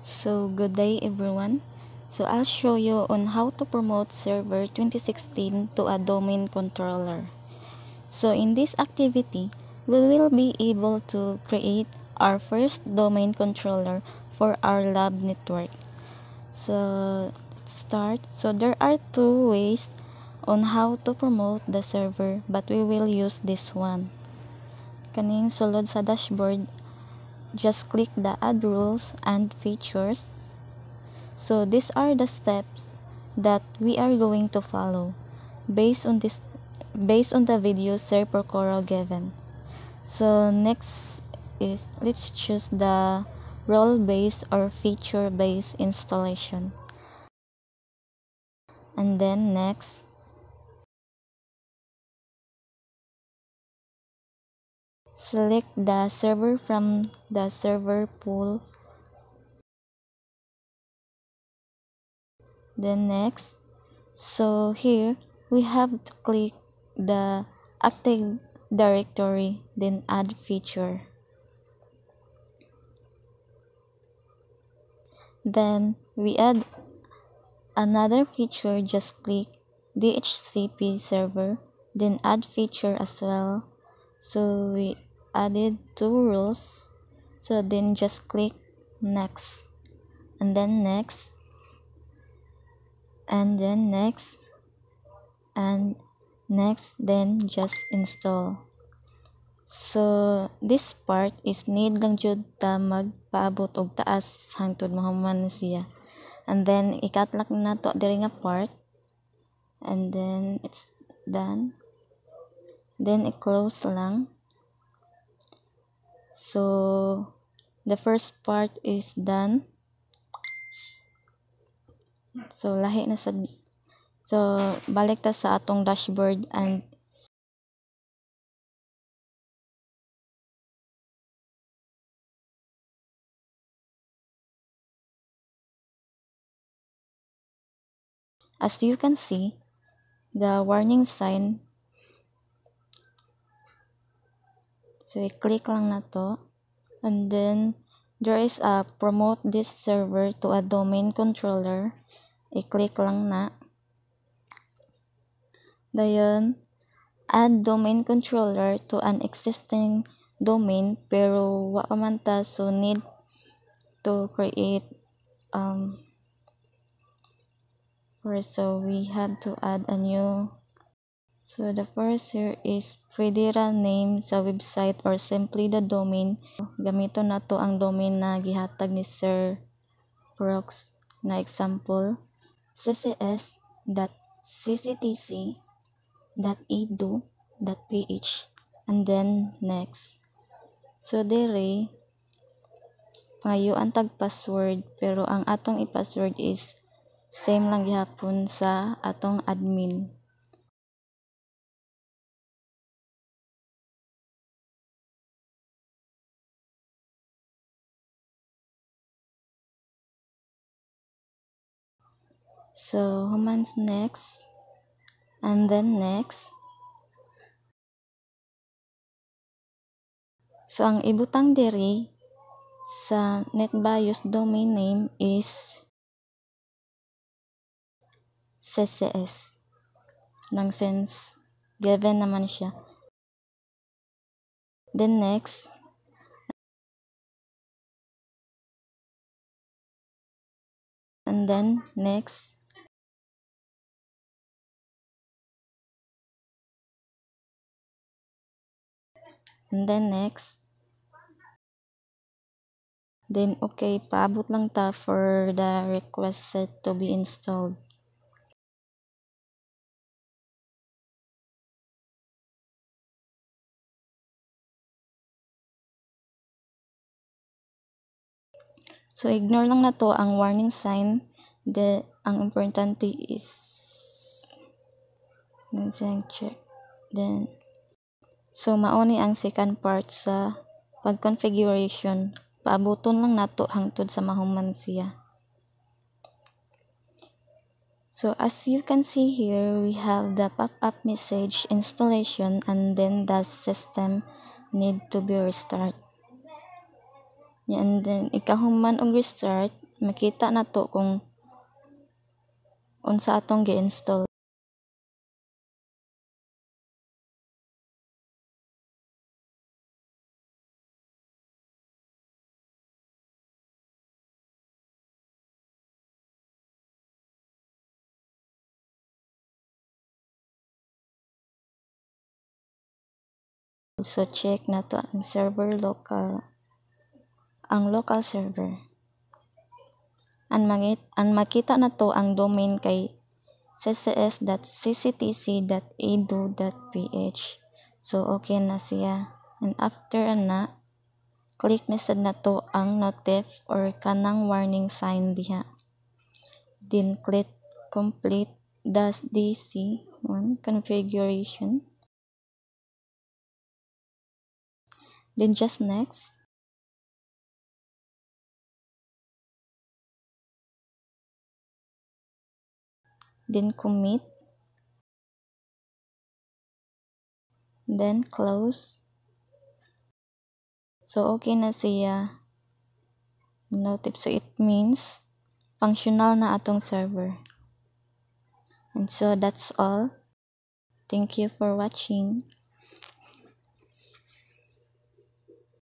So good day everyone. So I'll show you on how to promote server 2016 to a domain controller. So in this activity, we will be able to create our first domain controller for our lab network. So let's start. So there are two ways on how to promote the server, but we will use this one. Kaning sulod sa dashboard, just click the add rules and features. So these are the steps that we are going to follow based on the video Sir Procoro given. So next is let's choose the role based or feature based installation. And then next, select the server from the server pool. Then next, so here we have to click the Active Directory, then add feature. Then we add another feature, just click DHCP server, then add feature as well. So we added two rules. So then just click next, and then next, and then next, and next, then just install. So this part is need lang jud ta magpaabot og taas hangtod mahuman na siya. And then ikatlak na to diri nga part, and then it's done. Then i-close lang. So the first part is done. So lahi na sa, so balik ta sa atong dashboard, and as you can see the warning sign. So i-click lang na to, and then there is a promote this server to a domain controller. I-click lang na. Dayon, add domain controller to an existing domain pero wa pa man ta, so need to create first, so we have to add a new. So the first here is pwede ra name sa website or simply the domain. Gamito na to ang domain na gihatag ni Sir Prox, na example ccs.cctc.edu.ph, and then next. So dire pangayuan tag password, pero ang atong i-password is same lang gihapon sa atong admin. So humans next, and then next. So ang ibutang diri sa NetBIOS domain name is CCS. Nang since given naman siya. Then next. And then next. And then next. Then okay, paabot lang ta for the request set to be installed. So ignore lang na to ang warning sign. Ang importante is check. Then so mao ni ang second part sa pag-configuration. Paaboton lang nato hangtod sa mahuman siya. So as you can see here, we have the pop-up message installation, and then the system need to be restart. And then ikahuman og restart, makita na to kung unsa atong gi-install. So check na to ang server local, ang local server. Ang makita na to ang domain kay ccs.cctc.edu.ph. So okay na siya. And after na, click na sad na to ang notif or kanang warning sign diha. Then click complete -dc1 configuration. Then just next. Then commit. Then close. So okay na siya. Notif. So it means functional na atong server. And so that's all. Thank you for watching.